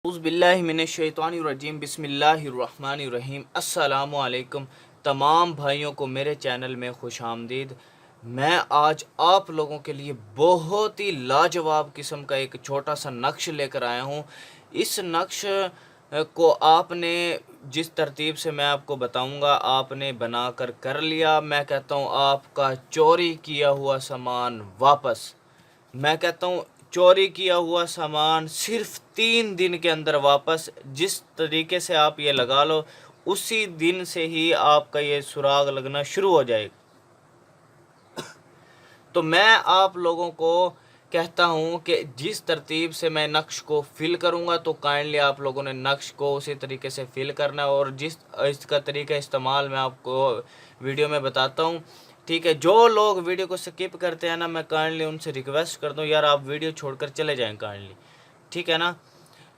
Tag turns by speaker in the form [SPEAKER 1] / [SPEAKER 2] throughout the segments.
[SPEAKER 1] उज़बिल्लाहिमिनश्शैतानिर्रजीम बिस्मिल्लाहिर्रहमानिर्रहीम। अस्सलामु अलैकुम तमाम भाइयों को मेरे चैनल में खुश आमदीद। मैं आज आप लोगों के लिए बहुत ही लाजवाब किस्म का एक छोटा सा नक्श लेकर आया हूँ। इस नक्श को आपने जिस तरतीब से मैं आपको बताऊंगा आपने बनाकर कर लिया, मैं कहता हूँ आपका चोरी किया हुआ सामान वापस। मैं कहता हूँ चोरी किया हुआ सामान सिर्फ 3 दिन के अंदर वापस। जिस तरीके से आप ये लगा लो उसी दिन से ही आपका ये सुराग लगना शुरू हो जाएगा। तो मैं आप लोगों को कहता हूँ कि जिस तरतीब से मैं नक्श को फिल करूँगा तो काइंडली आप लोगों ने नक्श को उसी तरीके से फिल करना है, और जिस इसका तरीका इस्तेमाल मैं आपको वीडियो में बताता हूँ। ठीक है, जो लोग वीडियो को स्किप करते हैं ना, मैं काइंडली उनसे रिक्वेस्ट करता हूँ यार आप वीडियो छोड़कर चले जाएं काइंडली, ठीक है ना।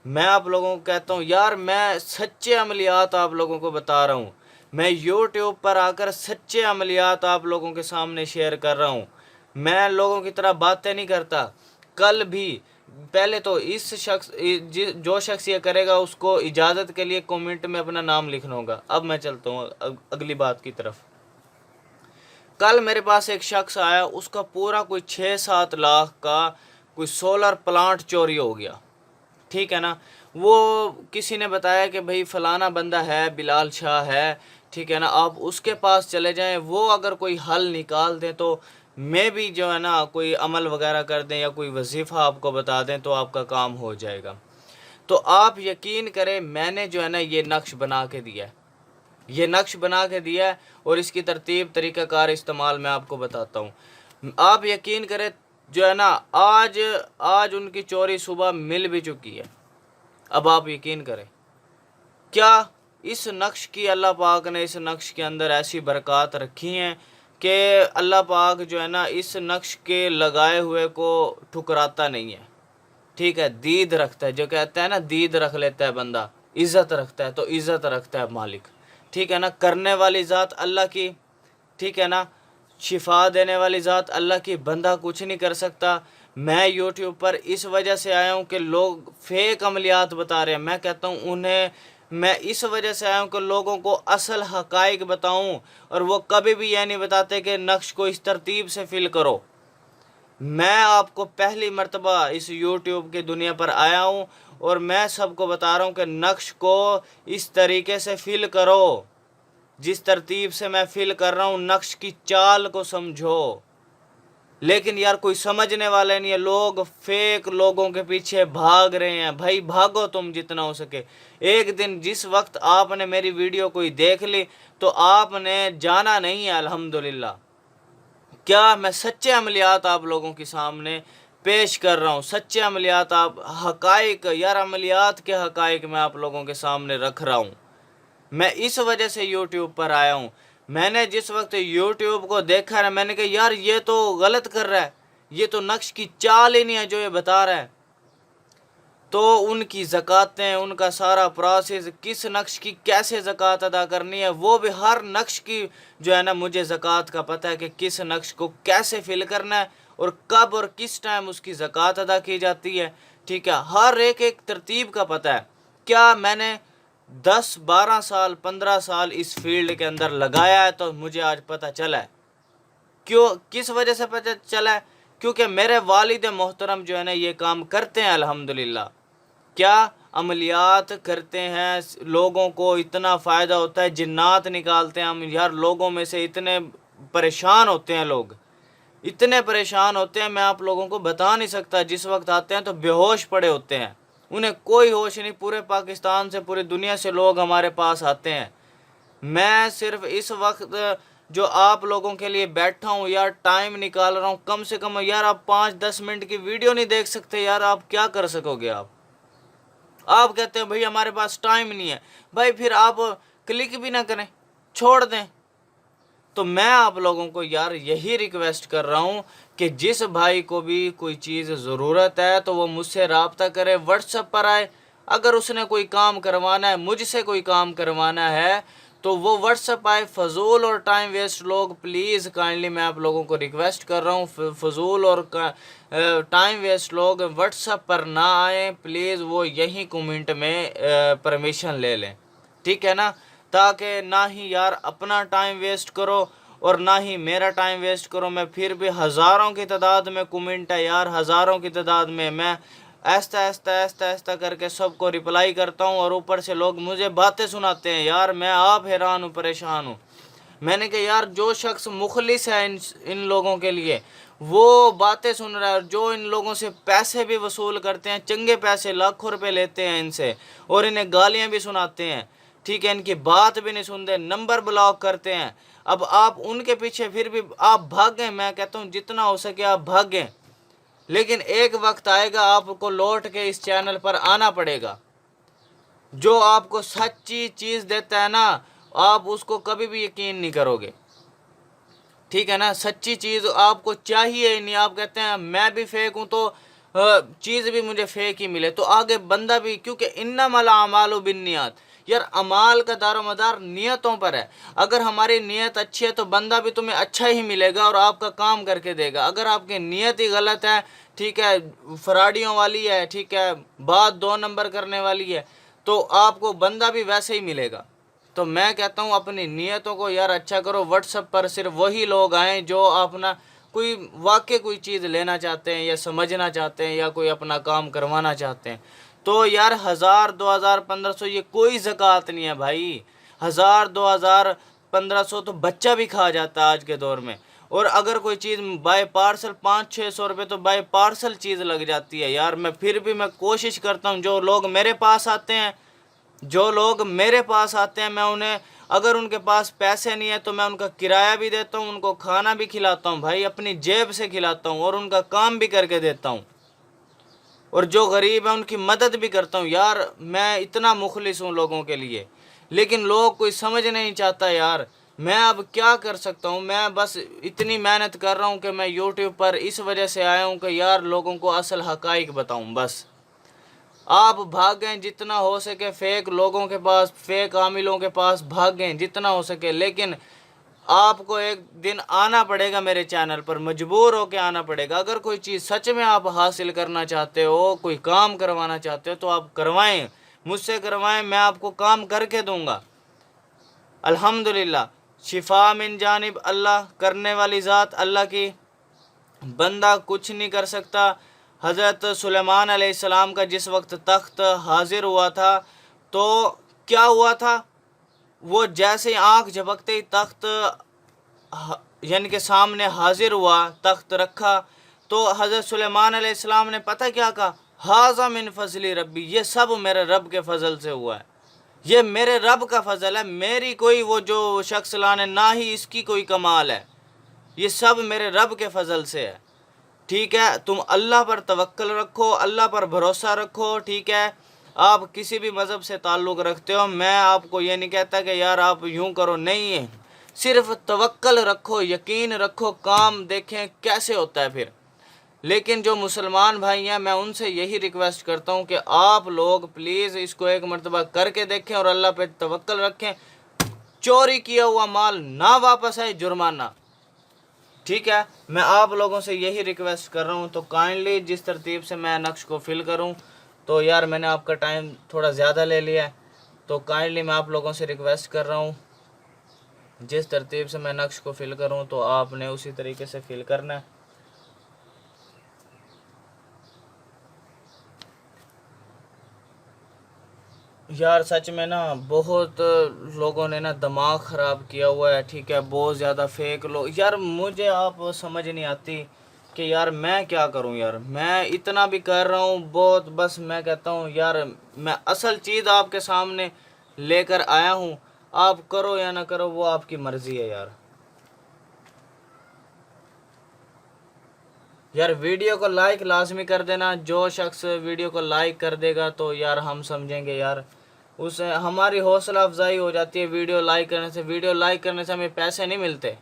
[SPEAKER 1] मैं आप लोगों को कहता हूँ यार मैं सच्चे अमलियात आप लोगों को बता रहा हूँ। मैं यूट्यूब पर आकर सच्चे अमलियात आप लोगों के सामने शेयर कर रहा हूँ। मैं लोगों की तरह बातें नहीं करता। कल भी पहले तो इस शख्स जो शख्स ये करेगा उसको इजाज़त के लिए कमेंट में अपना नाम लिखना होगा। अब मैं चलता हूँ अगली बात की तरफ। कल मेरे पास एक शख्स आया, उसका पूरा कोई 6-7 लाख का कोई सोलर प्लांट चोरी हो गया, ठीक है ना। वो किसी ने बताया कि भाई फलाना बंदा है, बिलाल शाह है, ठीक है ना, आप उसके पास चले जाएं, वो अगर कोई हल निकाल दें तो मैं भी जो है ना कोई अमल वगैरह कर दें या कोई वजीफ़ा आपको बता दें तो आपका काम हो जाएगा। तो आप यकीन करें मैंने जो है ना ये नक्श बना के दिया है, ये नक्श बना के दिया है, और इसकी तरतीब तरीक़ाकार इस्तेमाल मैं आपको बताता हूँ। आप यकीन करें जो है ना आज उनकी चोरी सुबह मिल भी चुकी है। अब आप यकीन करें क्या इस नक्श की अल्लाह पाक ने इस नक्श के अंदर ऐसी बरक़ात रखी हैं कि अल्लाह पाक जो है ना इस नक्श के लगाए हुए को ठुकराता नहीं है, ठीक है, दीद रखता है। जो कहता है ना दीद रख लेता है बंदा, इज़्ज़त रखता है, तो इज़्ज़त रखता है मालिक, ठीक है ना। करने वाली ज़ात अल्लाह की, ठीक है ना, शिफा देने वाली ज़ात अल्लाह की, बंदा कुछ नहीं कर सकता। मैं यूट्यूब पर इस वजह से आया हूँ कि लोग फेक अमलियात बता रहे हैं, मैं कहता हूँ उन्हें मैं इस वजह से आया हूँ कि लोगों को असल हकाइक बताऊँ, और वो कभी भी यह नहीं बताते कि नक्श को इस तरतीब से फिल करो। मैं आपको पहली मर्तबा इस यूट्यूब की दुनिया पर आया हूँ और मैं सबको बता रहा हूँ कि नक्श को इस तरीके से फिल करो जिस तरतीब से मैं फिल कर रहा हूँ। नक्श की चाल को समझो, लेकिन यार कोई समझने वाले नहीं है। लोग फेक लोगों के पीछे भाग रहे हैं। भाई भागो तुम जितना हो सके। एक दिन जिस वक्त आपने मेरी वीडियो कोई देख ली तो आपने जाना नहीं है अल्हम्दुलिल्लाह। क्या मैं सच्चे अमलियात आप लोगों के सामने पेश कर रहा हूँ, सच्चे अमलियात, आप हकाइक, यार अमलियात के हकाइक मैं आप लोगों के सामने रख रहा हूँ। मैं इस वजह से यूट्यूब पर आया हूँ। मैंने जिस वक्त यूट्यूब को देखा ना, मैंने कहा यार ये तो गलत कर रहा है, ये तो नक्श की चाल ही नहीं है जो ये बता रहा है। तो उनकी ज़कातें, उनका सारा प्रोसेस, किस नक्श की कैसे ज़कात अदा करनी है, वो भी हर नक्श की जो है ना मुझे ज़कात का पता है कि किस नक्श को कैसे फिल करना है और कब और किस टाइम उसकी ज़कात अदा की जाती है, ठीक है। हर एक तरतीब का पता है। क्या मैंने 10-12 साल 15 साल इस फील्ड के अंदर लगाया है तो मुझे आज पता चला है। क्यों, किस वजह से पता चला है? क्योंकि मेरे वालिद मोहतरम जो है ना ये काम करते हैं अल्हम्दुलिल्लाह। क्या अमलियात करते हैं, लोगों को इतना फ़ायदा होता है, जिन्नात निकालते हैं हम। यार लोगों में से इतने परेशान होते हैं लोग, इतने परेशान होते हैं, मैं आप लोगों को बता नहीं सकता। जिस वक्त आते हैं तो बेहोश पड़े होते हैं, उन्हें कोई होश नहीं। पूरे पाकिस्तान से, पूरी दुनिया से लोग हमारे पास आते हैं। मैं सिर्फ इस वक्त जो आप लोगों के लिए बैठा हूँ यार, टाइम निकाल रहा हूँ। कम से कम यार आप 5-10 मिनट की वीडियो नहीं देख सकते यार, आप क्या कर सकोगे? आप कहते हैं भाई हमारे पास टाइम नहीं है। भाई फिर आप क्लिक भी ना करें, छोड़ दें। तो मैं आप लोगों को यार यही रिक्वेस्ट कर रहा हूँ कि जिस भाई को भी कोई चीज़ ज़रूरत है तो वो मुझसे रब्ता करे, व्हाट्सएप पर आए। अगर उसने कोई काम करवाना है, मुझसे कोई काम करवाना है, तो वो व्हाट्सअप आए। फजूल और टाइम वेस्ट लोग, प्लीज़ काइंडली मैं आप लोगों को रिक्वेस्ट कर रहा हूँ, फजूल और टाइम वेस्ट लोग व्हाट्सअप पर ना आए प्लीज़। वो यहीं कमेंट में परमिशन ले लें, ठीक है ना, ताकि ना ही यार अपना टाइम वेस्ट करो और ना ही मेरा टाइम वेस्ट करो। मैं फिर भी हज़ारों की तादाद में कमेंट है यार, हज़ारों की तादाद में मैं ऐसा ऐसा ऐसा ऐसा करके सबको रिप्लाई करता हूँ, और ऊपर से लोग मुझे बातें सुनाते हैं यार। मैं आप हैरान हूँ, परेशान हूँ। मैंने कहा यार जो शख्स मुखलिस है इन लोगों के लिए, वो बातें सुन रहा है, और जो इन लोगों से पैसे भी वसूल करते हैं, चंगे पैसे लाखों रुपए लेते हैं इनसे, और इन्हें गालियां भी सुनाते हैं, ठीक है, इनकी बात भी नहीं सुनते, नंबर ब्लॉक करते हैं। अब आप उनके पीछे फिर भी आप भागें, मैं कहता हूँ जितना हो सके आप भागें, लेकिन एक वक्त आएगा आपको लौट के इस चैनल पर आना पड़ेगा। जो आपको सच्ची चीज़ देता है ना, आप उसको कभी भी यकीन नहीं करोगे, ठीक है ना। सच्ची चीज़ आपको चाहिए नहीं, आप कहते हैं मैं भी फेक हूँ तो चीज़ भी मुझे फेक ही मिले, तो आगे बंदा भी, क्योंकि इन्नमल आमालु बिन्नियात, यार अमाल का दारोमदार नियतों पर है। अगर हमारी नीयत अच्छी है तो बंदा भी तुम्हें अच्छा ही मिलेगा और आपका काम करके देगा। अगर आपकी नीयत ही गलत है, ठीक है, फराडियों वाली है, ठीक है, बात 2 नंबर करने वाली है, तो आपको बंदा भी वैसे ही मिलेगा। तो मैं कहता हूँ अपनी नीयतों को यार अच्छा करो। व्हाट्सएप पर सिर्फ वही लोग आएँ जो अपना कोई वाकई कोई चीज़ लेना चाहते हैं या समझना चाहते हैं या कोई अपना काम करवाना चाहते हैं। तो यार 1000 2000 1500 ये कोई ज़कात नहीं है भाई। 1000 2000 1500 तो बच्चा भी खा जाता है आज के दौर में। और अगर कोई चीज़ बाय पार्सल 500-600 रुपये तो बाय पार्सल चीज़ लग जाती है यार। मैं फिर भी मैं कोशिश करता हूँ, जो लोग मेरे पास आते हैं, जो लोग मेरे पास आते हैं, मैं उन्हें, अगर उनके पास पैसे नहीं है तो मैं उनका किराया भी देता हूँ, उनको खाना भी खिलाता हूँ भाई, अपनी जेब से खिलाता हूँ, और उनका काम भी करके देता हूँ, और जो गरीब है उनकी मदद भी करता हूँ यार। मैं इतना मुखलिस हूँ लोगों के लिए, लेकिन लोग कोई समझ नहीं चाहता यार। मैं अब क्या कर सकता हूँ। मैं बस इतनी मेहनत कर रहा हूँ कि मैं यूट्यूब पर इस वजह से आया हूँ कि यार लोगों को असल हकाइक बताऊँ। बस आप भागें जितना हो सके, फेक लोगों के पास, फेक आमिलों के पास भागें जितना हो सके, लेकिन आपको एक दिन आना पड़ेगा मेरे चैनल पर, मजबूर होकर आना पड़ेगा। अगर कोई चीज़ सच में आप हासिल करना चाहते हो, कोई काम करवाना चाहते हो, तो आप करवाएं, मुझसे करवाएं, मैं आपको काम करके दूंगा। अल्हम्दुलिल्लाह, शिफा मिन जानिब अल्लाह, करने वाली ज़ात अल्लाह की, बंदा कुछ नहीं कर सकता। हज़रत सुलेमान अलैहिस्सलाम का जिस वक्त तख्त हाजिर हुआ था, तो क्या हुआ था, वो जैसे ही आँख झपकते ही तख्त यानी के सामने हाजिर हुआ, तख्त रखा, तो हज़रत सुलेमान अलैहिस्सलाम ने पता क्या कहा, हाज़ा मिन फज़ली रब्बी, ये सब मेरे रब के फजल से हुआ है, ये मेरे रब का फजल है, मेरी कोई वो जो शख्स लाने ना ही इसकी कोई कमाल है, ये सब मेरे रब के फजल से है। ठीक है, तुम अल्लाह पर तवक्कल रखो, अल्लाह पर भरोसा रखो, ठीक है। आप किसी भी मज़हब से ताल्लुक़ रखते हो, मैं आपको ये नहीं कहता कि यार आप यूँ करो, नहीं है, सिर्फ तवक्कल रखो, यकीन रखो, काम देखें कैसे होता है फिर। लेकिन जो मुसलमान भाई हैं, मैं उनसे यही रिक्वेस्ट करता हूँ कि आप लोग प्लीज़ इसको एक मरतबा करके देखें और अल्लाह पे तवक्कल रखें। चोरी किया हुआ माल ना वापस आए, जुर्माना, ठीक है। मैं आप लोगों से यही रिक्वेस्ट कर रहा हूँ। तो काइंडली जिस तरतीब से मैं नक्श को फिल करूँ, तो यार मैंने आपका टाइम थोड़ा ज़्यादा ले लिया है, तो काइंडली मैं आप लोगों से रिक्वेस्ट कर रहा हूँ, जिस तरतीब से मैं नक्श को फिल करूँ तो आपने उसी तरीके से फिल करना है। यार सच में ना बहुत लोगों ने ना दिमाग ख़राब किया हुआ है, ठीक है, बहुत ज़्यादा फेक लोग। यार मुझे आप समझ नहीं आती कि यार मैं क्या करूं। यार मैं इतना भी कर रहा हूं बहुत, बस मैं कहता हूं यार मैं असल चीज़ आपके सामने लेकर आया हूं, आप करो या ना करो वो आपकी मर्ज़ी है। यार वीडियो को लाइक लाजमी कर देना, जो शख्स वीडियो को लाइक कर देगा तो यार हम समझेंगे यार उससे हमारी हौसला अफजाई हो जाती है। वीडियो लाइक करने से, वीडियो लाइक करने से हमें पैसे नहीं मिलते,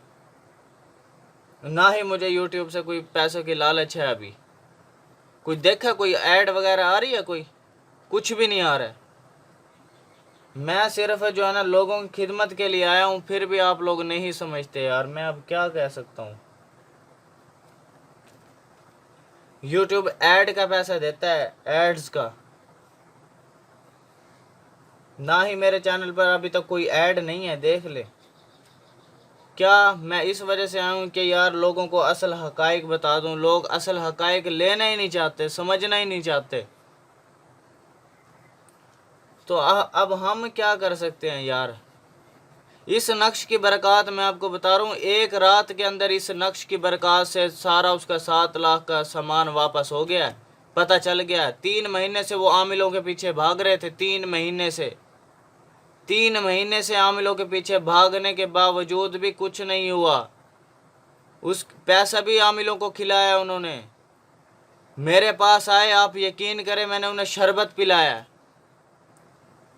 [SPEAKER 1] ना ही मुझे यूट्यूब से कोई पैसों की लालच है। अभी कोई देखा, कोई ऐड वगैरह आ रही है, कोई कुछ भी नहीं आ रहा है। मैं सिर्फ जो है ना लोगों की खिदमत के लिए आया हूँ, फिर भी आप लोग नहीं समझते यार, मैं अब क्या कह सकता हूँ। यूट्यूब ऐड का पैसा देता है, एड्स का। ना ही मेरे चैनल पर अभी तक कोई ऐड नहीं है, देख ले। क्या मैं इस वजह से आया हूँ कि यार लोगों को असल हकाइक बता दूँ। लोग असल हकाइक लेना ही नहीं चाहते, समझना ही नहीं चाहते। तो अब हम क्या कर सकते हैं यार। इस नक्श की बरकत मैं आपको बता रहा हूँ, एक रात के अंदर इस नक्श की बरकत से सारा उसका 7 लाख का सामान वापस हो गया है। पता चल गया है। 3 महीने से वो आमिलों के पीछे भाग रहे थे, 3 महीने से। 3 महीने से आमिलों के पीछे भागने के बावजूद भी कुछ नहीं हुआ। उस पैसा भी आमिलों को खिलाया उन्होंने। मेरे पास आए, आप यकीन करें, मैंने उन्हें शरबत पिलाया,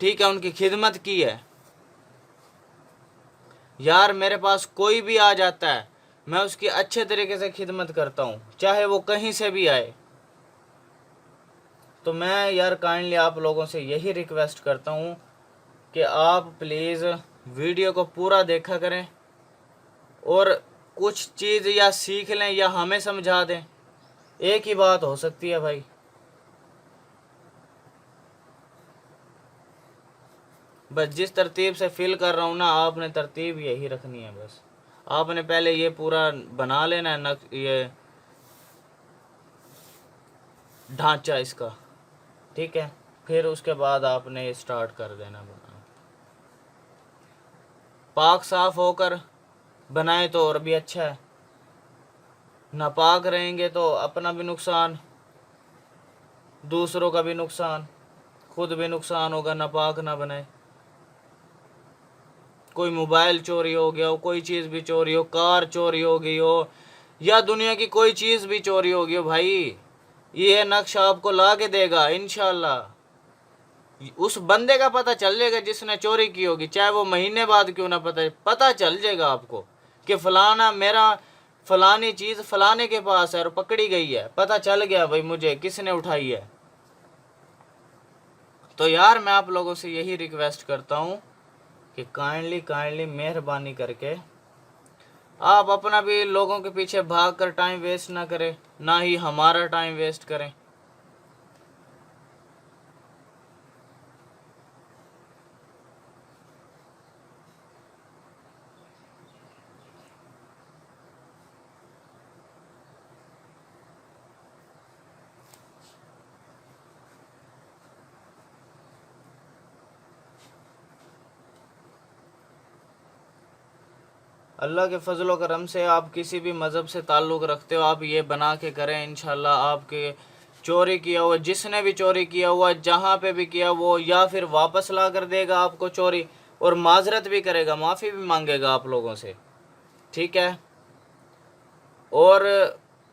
[SPEAKER 1] ठीक है, उनकी खिदमत की है। यार मेरे पास कोई भी आ जाता है, मैं उसकी अच्छे तरीके से खिदमत करता हूँ, चाहे वो कहीं से भी आए। तो मैं यार काइंडली आप लोगों से यही रिक्वेस्ट करता हूँ कि आप प्लीज़ वीडियो को पूरा देखा करें और कुछ चीज़ या सीख लें या हमें समझा दें। एक ही बात हो सकती है भाई। बस जिस तरतीब से फिल कर रहा हूँ ना, आपने तरतीब यही रखनी है। बस आपने पहले ये पूरा बना लेना है ना, ये ढांचा इसका, ठीक है। फिर उसके बाद आपने स्टार्ट कर देना बनाना। पाक साफ होकर बनाए तो और भी अच्छा है। नापाक रहेंगे तो अपना भी नुकसान, दूसरों का भी नुकसान, खुद भी नुकसान होगा। नापाक ना बनाए। कोई मोबाइल चोरी हो गया हो, कोई चीज़ भी चोरी हो, कार चोरी हो गई हो, या दुनिया की कोई चीज़ भी चोरी हो गई हो भाई, ये नक्श आपको ला के देगा इंशाल्लाह। उस बंदे का पता चल जाएगा जिसने चोरी की होगी, चाहे वो महीने बाद क्यों ना पता चल जाएगा आपको कि फलाना मेरा फलानी चीज़ फलाने के पास है और पकड़ी गई है। पता चल गया भाई मुझे किसने उठाई है। तो यार मैं आप लोगों से यही रिक्वेस्ट करता हूँ कि काइंडली मेहरबानी करके आप अपना भी लोगों के पीछे भाग कर टाइम वेस्ट ना करें, ना ही हमारा टाइम वेस्ट करें। अल्लाह के फजल करम से आप किसी भी मज़हब से ताल्लुक़ रखते हो, आप ये बना के करें इंशाल्लाह। आपके चोरी किया हुआ, जिसने भी चोरी किया हुआ, जहाँ पे भी किया, वो या फिर वापस ला कर देगा आपको चोरी, और माजरत भी करेगा, माफ़ी भी मांगेगा आप लोगों से, ठीक है। और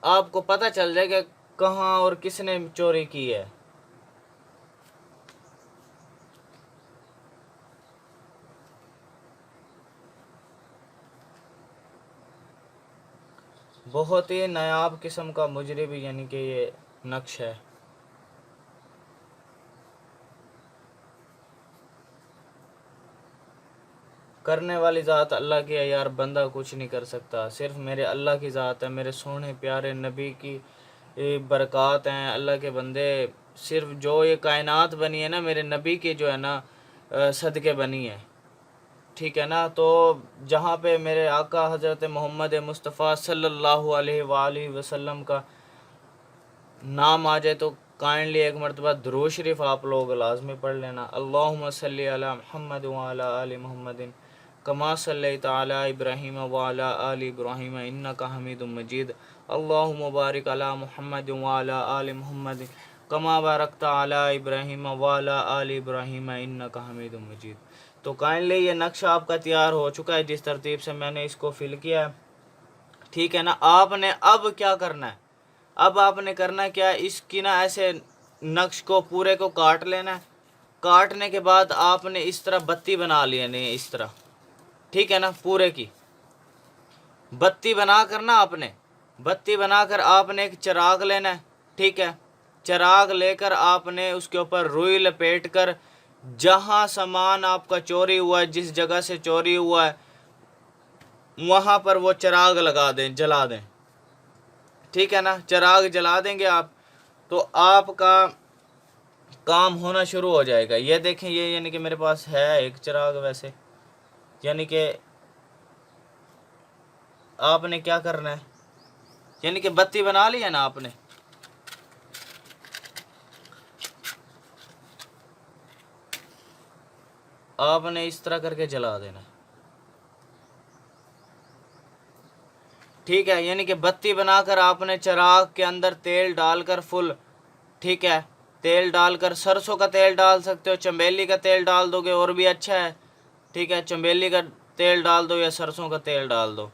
[SPEAKER 1] आपको पता चल जाएगा कहाँ और किसने चोरी की है। बहुत ही नायाब किस्म का मुजरिम यानी कि ये नक्श है। करने वाली ज़ात अल्लाह की है यार, बंदा कुछ नहीं कर सकता। सिर्फ मेरे अल्लाह की ज़ात है, मेरे सोने प्यारे नबी की बरक़ात हैं। अल्लाह के बंदे, सिर्फ जो ये कायनात बनी है ना, मेरे नबी की जो है ना सदक़े बनी है, ठीक है ना। तो जहाँ पे मेरे आका हज़रत मोहम्मद मुस्तफ़ा सल्लल्लाहु अलैहि वसल्लम का नाम आ जाए तो काइंडली एक मरतबा दुरूद शरीफ आप लोग लाजमी पढ़ लेना। अल्लाहुम्मा सल्ली अला मुहम्मद व अला आलि मुहम्मदिन कमा सल्लैता अला इब्राहीम व अला आलि इब्राहीम इन्नका हमीदुम मजीद। अल्लाहुम्मा बारिक अला मुहम्मद व अला आलि मुहम्मद कमा बारकता अला इब्राहीम व अला आलि इब्राहीम इन्नका हमीदुम मजीद। तो काइंडली ये नक्शा आपका तैयार हो चुका है जिस तरतीब से मैंने इसको फिल किया है, ठीक है ना। आपने अब क्या करना है, अब आपने करना क्या है, इसकी ना ऐसे नक्श को पूरे को काट लेना है। काटने के बाद आपने इस तरह बत्ती बना लेनी है, इस तरह, ठीक है ना। पूरे की बत्ती बना कर ना, आपने बत्ती बनाकर आपने एक चिराग लेना है, ठीक है। चिराग लेकर आपने उसके ऊपर रुई लपेट कर जहाँ सामान आपका चोरी हुआ है, जिस जगह से चोरी हुआ है, वहाँ पर वो चिराग लगा दें, जला दें। ठीक है ना, चिराग जला देंगे आप, तो आपका काम होना शुरू हो जाएगा। ये देखें, ये यानी कि मेरे पास है एक चिराग वैसे, यानी कि आपने क्या करना है, यानी कि बत्ती बना ली है ना आपने, आपने इस तरह करके जला देना। ठीक है, यानी कि बत्ती बनाकर आपने चिराग के अंदर तेल डालकर फुल, ठीक है, तेल डालकर, सरसों का तेल डाल सकते हो, चमेली का तेल डाल दोगे और भी अच्छा है। ठीक है, चमेली का तेल डाल दो या सरसों का तेल डाल दो।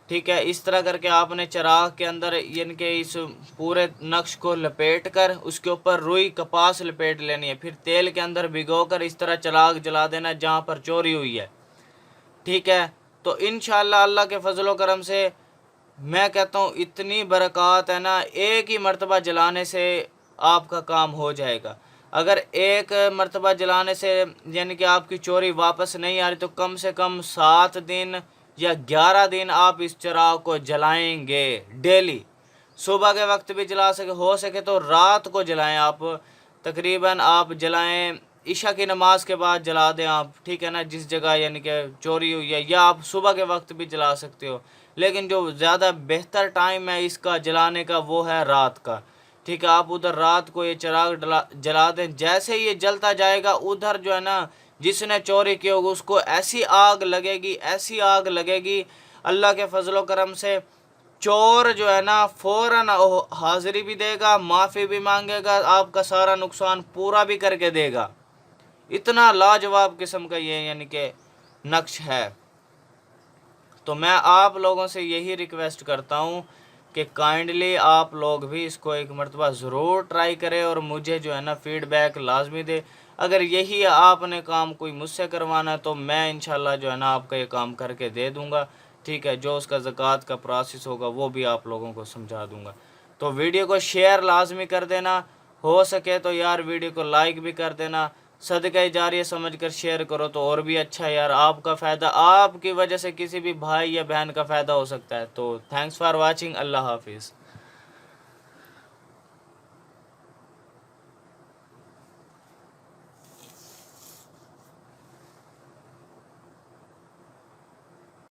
[SPEAKER 1] ठीक है, इस तरह करके आपने चिराग के अंदर यानी कि इस पूरे नक्श को लपेट कर उसके ऊपर रुई कपास लपेट लेनी है, फिर तेल के अंदर भिगोकर इस तरह चिराग जला देना जहाँ पर चोरी हुई है। ठीक है, तो इंशाअल्लाह अल्लाह के फजलो करम से मैं कहता हूँ इतनी बरक़ात है ना, एक ही मर्तबा जलाने से आपका काम हो जाएगा। अगर एक मर्तबा जलाने से यानी कि आपकी चोरी वापस नहीं आ रही, तो कम से कम 7 दिन या 11 दिन आप इस चिराग को जलाएंगे डेली। सुबह के वक्त भी जला सके, हो सके तो रात को जलाएं आप, तकरीबन आप जलाएं ईशा की नमाज के बाद जला दें आप। ठीक है ना, जिस जगह यानी कि चोरी हुई है, या आप सुबह के वक्त भी जला सकते हो, लेकिन जो ज़्यादा बेहतर टाइम है इसका जलाने का वो है रात का। ठीक है, आप उधर रात को ये चिराग जला दें, जैसे ये जलता जाएगा उधर जो है ना जिसने चोरी की होगी उसको ऐसी आग लगेगी, ऐसी आग लगेगी, अल्लाह के फजलो करम से चोर जो है ना फ़ौरन हाजिरी भी देगा, माफ़ी भी मांगेगा, आपका सारा नुकसान पूरा भी करके देगा। इतना लाजवाब किस्म का ये यानी कि नक्श है। तो मैं आप लोगों से यही रिक्वेस्ट करता हूँ कि काइंडली आप लोग भी इसको एक मरतबा ज़रूर ट्राई करें और मुझे जो है ना फ़ीडबैक लाजमी दे। अगर यही आपने काम कोई मुझसे करवाना है तो मैं इंशाल्लाह जो है ना आपका ये काम करके दे दूँगा। ठीक है, जो उसका ज़कात का प्रोसेस होगा वो भी आप लोगों को समझा दूँगा। तो वीडियो को शेयर लाजमी कर देना, हो सके तो यार वीडियो को लाइक भी कर देना। सदका जारिया समझ कर शेयर करो तो और भी अच्छा है यार, आपका फ़ायदा, आपकी वजह से किसी भी भाई या बहन का फ़ायदा हो सकता है। तो थैंक्स फॉर वाचिंग, अल्लाह हाफिज़।